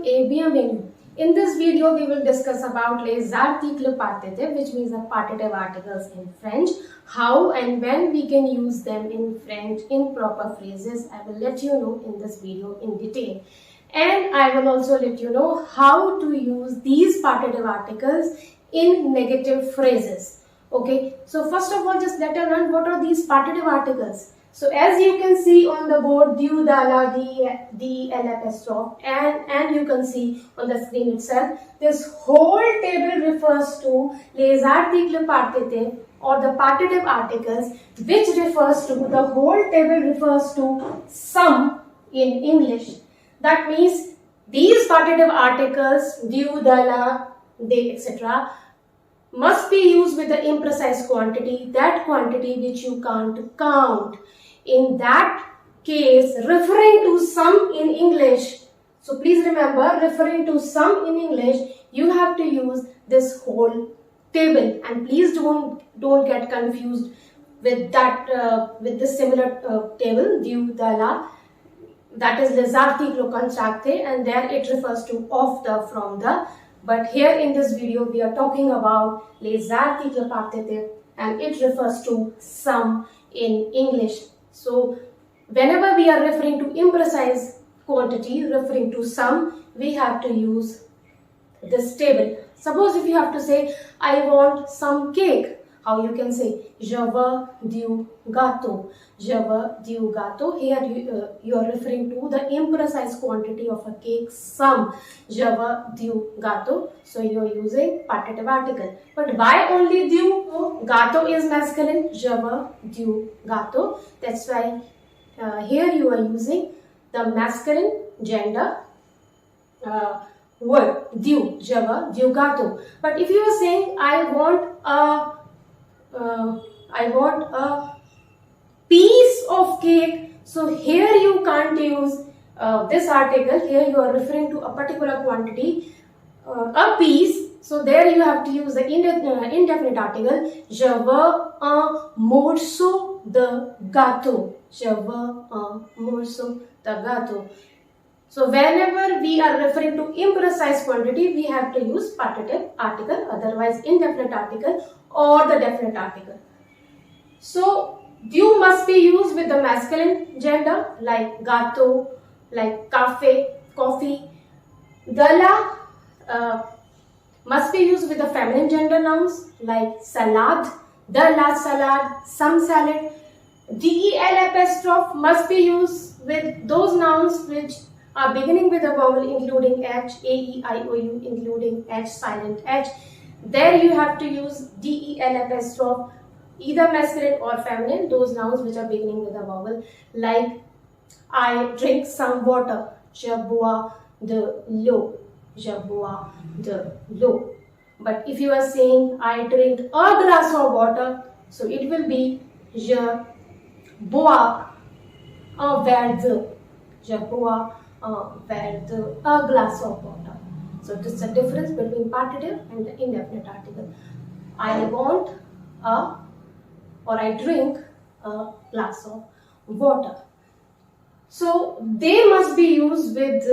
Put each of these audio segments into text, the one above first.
et bienvenue. In this video, we will discuss about les articles partitifs, which means the partitive articles in French, how and when we can use them in French in proper phrases. I will let you know in this video in detail. And I will also let you know how to use these partitive articles in negative phrases. Okay, so first of all, just let us learn what are these partitive articles. So as you can see on the board, dela, dela, and you can see on the screen itself, this whole table refers to les articles partitifs or the partitive articles, which refers to, the whole table refers to some in English. That means these partitive articles, dela, de, etc. must be used with the imprecise quantity, that quantity which you can't count. In that case, referring to some in English, so please remember, referring to some in English, you have to use this whole table, and please don't get confused with that with this similar table, dela, that is les articles contractés, and there it refers to of the, from the. But here in this video, we are talking about les articles partitifs, and it refers to some in English. So whenever we are referring to imprecise quantity, referring to some, we have to use this table. Suppose if you have to say, I want some cake, how you can say, je veux du gâteau. Je veux du gâteau. Here you are referring to the imprecise quantity of a cake, some. Je veux du gâteau. So you are using partitive article. But why only du? Gâteau is masculine. Je veux du gâteau. That's why here you are using the masculine gender word, du. Je veux du gâteau. But if you are saying, I want a piece of cake, so here you can't use this article. Here you are referring to a particular quantity, a piece. So there you have to use the indefinite article. Je veux un morceau de gâteau. Je veux un morceau de gâteau. So whenever we are referring to imprecise quantity, we have to use partitive article, otherwise indefinite article or the definite article. So du must be used with the masculine gender, like gâteau, like cafe, coffee. Dela must be used with the feminine gender nouns, like salad, dela salad, some salad. Del must be used with those nouns which are beginning with a vowel including H, A, E, I, O, U, including H, silent H. There you have to use del, either masculine or feminine, those nouns which are beginning with a vowel, like I drink some water. Je bois de l'eau. Je bois de l'eau. But if you are saying I drink a glass of water, so it will be je bois un verre de. Je bois un verre de, a glass of water. So this is a difference between partitive and the indefinite article. I want a, or I drink a glass of water. So they must be used with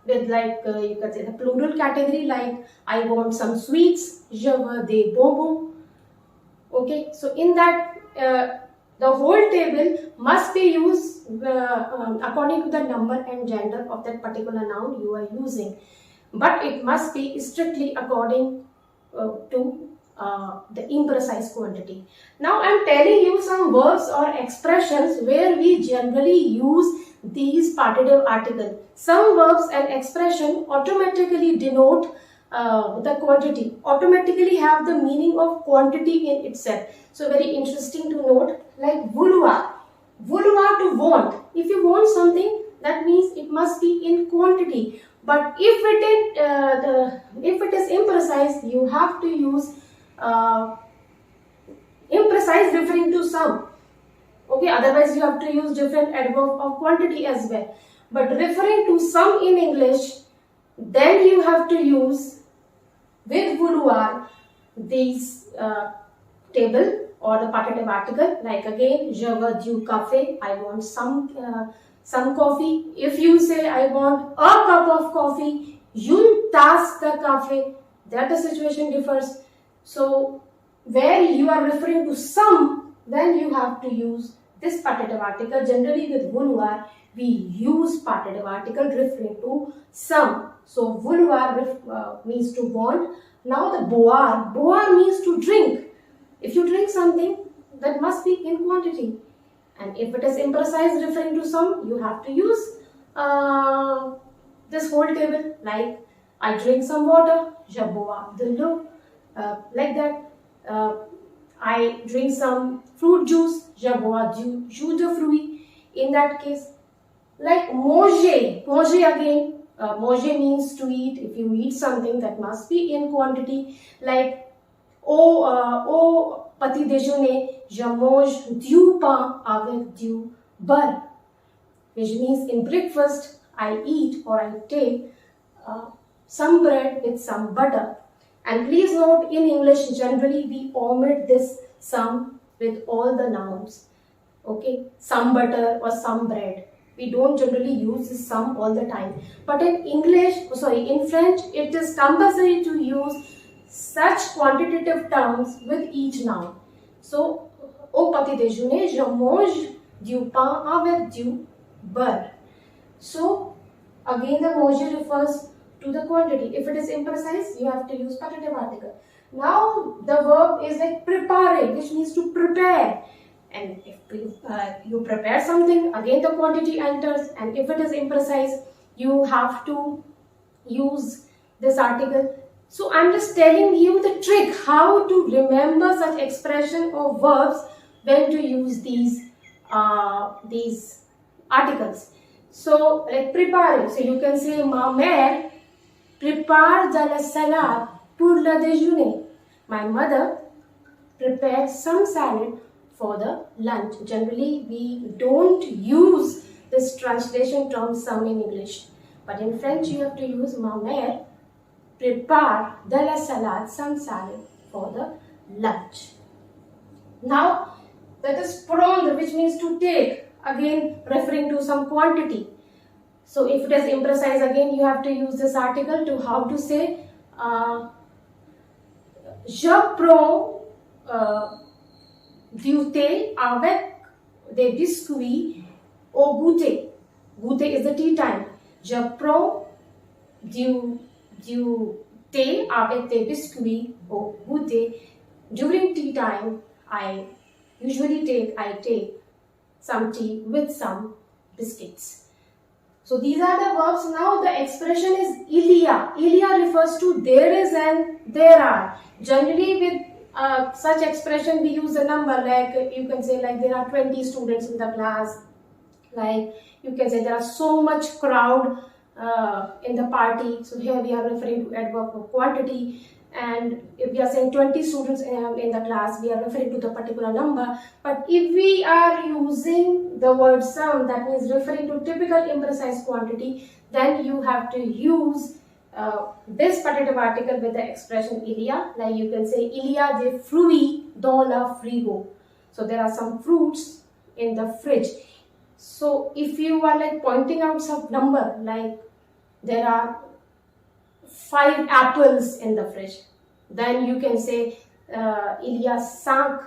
like you can say the plural category, like I want some sweets. Je veux des bonbons. Okay, so in that the whole table must be used according to the number and gender of that particular noun you are using. But it must be strictly according to the imprecise quantity. Now I am telling you some verbs or expressions where we generally use these partitive articles. Some verbs and expression automatically denote the quantity, automatically have the meaning of quantity in itself. So very interesting to note, like vouloir. Vouloir, to want. If you want something, that means it must be in quantity. But if it is imprecise, you have to use imprecise referring to some. Okay, otherwise you have to use different adverb of quantity as well. But referring to some in English, then you have to use with vouloir these table or the partitive article, like again, je veux du café, I want some coffee. If you say I want a cup of coffee, Yun tas the cafe. There the situation differs. So where you are referring to some, then you have to use this partitive article. Generally with vouloir, we use partitive article referring to some. So vouloir means to want. Now the boire means to drink. If you drink something, that must be in quantity. And if it is imprecise referring to some, you have to use this whole table. Like, I drink some water, je bois de l'eau. Like that. I drink some fruit juice, je bois du jus de fruits. In that case, like manger again. Manger means to eat. If you eat something, that must be in quantity. Like, au petit déjeuner, je mange du pain avec du beurre, which means in breakfast I eat or I take some bread with some butter. And please note, in English generally we omit this some with all the nouns. Okay, some butter or some bread. We don't generally use this some all the time. But in in French, it is compulsory to use such quantitative terms with each noun. So, au petit déjeuner, je mange du pain avec du beurre. So, again the manger refers to the quantity. If it is imprecise, you have to use partitive article. Now, the verb is like prepare, which means to prepare. And if you prepare something, again the quantity enters. And if it is imprecise, you have to use this article. So I'm just telling you the trick how to remember such expression or verbs when to use these articles. So like prepare. So you can say ma mère prépare de la salade pour le déjeuner. My mother prepared some salad for the lunch. Generally, we don't use this translation term some in English. But in French, you have to use ma mère prépare de la salade, some salad for the lunch. Now, that is prendre, which means to take, again referring to some quantity. So, if it is imprecise, again you have to use this article to how to say je prends du thé avec des biscuits au goûter. Goûter is the tea time. Je prends du thé avec des biscuits au goûter. During tea time, I take some tea with some biscuits. So these are the verbs. Now the expression is il y a. Il y a refers to there is and there are. Generally with such expression we use a number, like you can say like there are 20 students in the class. Like you can say there are so much crowd in the party. So here we are referring to adverb of quantity. And if we are saying 20 students in the class, we are referring to the particular number. But if we are using the word some, that means referring to typical imprecise quantity, then you have to use this partitive article with the expression il y a. Like you can say il y a des fruits dans le frigo. So there are some fruits in the fridge. So if you are like pointing out some number, like there are 5 apples in the fridge, then you can say il y a 5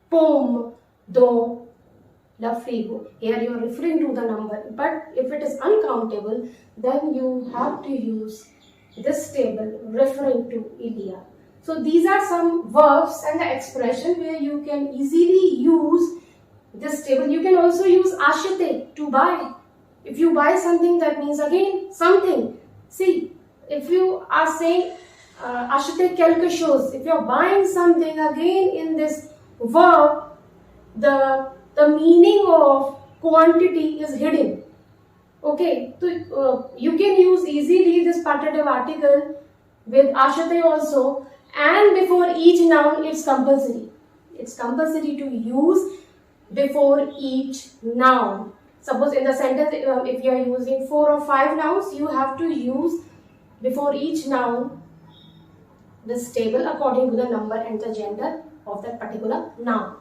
pommes dans le frigo. Here you are referring to the number, but if it is uncountable, then you have to use this table referring to il y a. So these are some verbs and the expression where you can easily use this table. You can also use acheter, to buy. If you buy something, that means again something. See, if you are saying acheter quelque chose, if you are buying something, again in this verb, the meaning of quantity is hidden. Okay, so you can use easily this partitive article with acheter also, and before each noun it's compulsory. It's compulsory to use before each noun. Suppose in the sentence, if you are using 4 or 5 nouns, you have to use before each noun this table according to the number and the gender of that particular noun.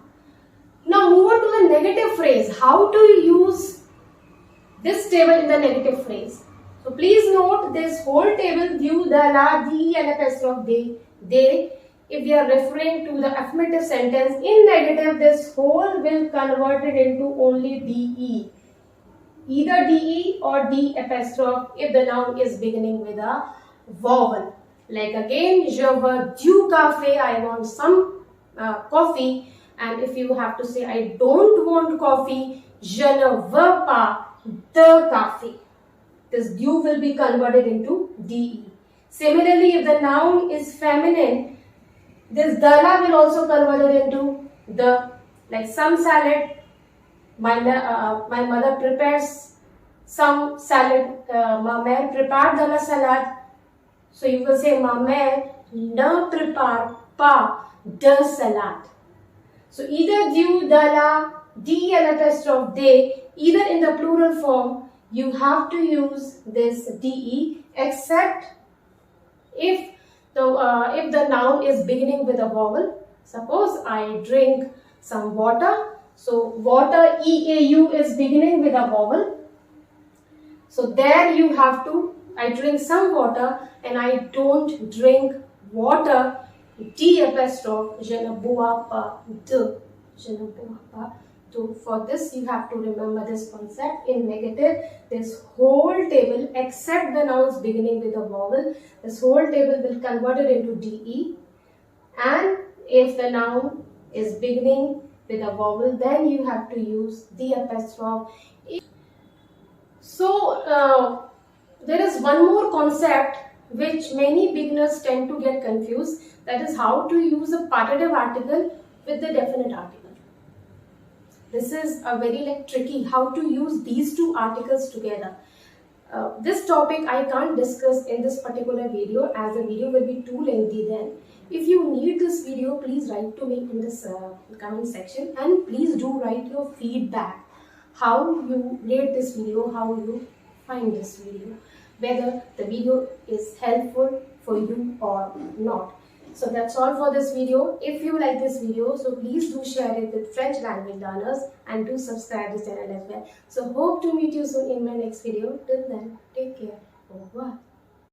Now move on to the negative phrase. How to use this table in the negative phrase? So please note this whole table due, dela, de and apostrophe they. If we are referring to the affirmative sentence in negative, this whole will convert it into only de. Either de or de apostrophe if the noun is beginning with a vowel. Like again, je veux du café, I want some coffee. And if you have to say I don't want coffee, je ne veux pas de café. This du will be converted into de. Similarly, if the noun is feminine, this dela will also convert it into the. Like some salad, my mother prepares some salad. Ma mère prépare de la salade. So you will say ma mère ne prépare pas de salade. So either du, dela, de and apostrophe they, either in the plural form, you have to use this de, except if the noun is beginning with a vowel. Suppose I drink some water. So water, eau is beginning with a vowel. So there you have to, I drink some water and I don't drink water. De apostrophe, je ne bois pas de. Je ne bois pas de. For this you have to remember this concept. In negative, this whole table except the nouns beginning with a vowel, this whole table will convert it into de. And if the noun is beginning with a vowel, then you have to use the apostrophe. So there is one more concept which many beginners tend to get confused, that is how to use a partitive article with the definite article. This is a very tricky, how to use these two articles together. This topic I can't discuss in this particular video, as the video will be too lengthy then. If you need this video, please write to me in this comment section, and please do write your feedback. How you rate this video, how you find this video, whether the video is helpful for you or not. So that's all for this video. If you like this video, so please do share it with French language learners and do subscribe this channel as well. So hope to meet you soon in my next video. Till then, take care. Au revoir.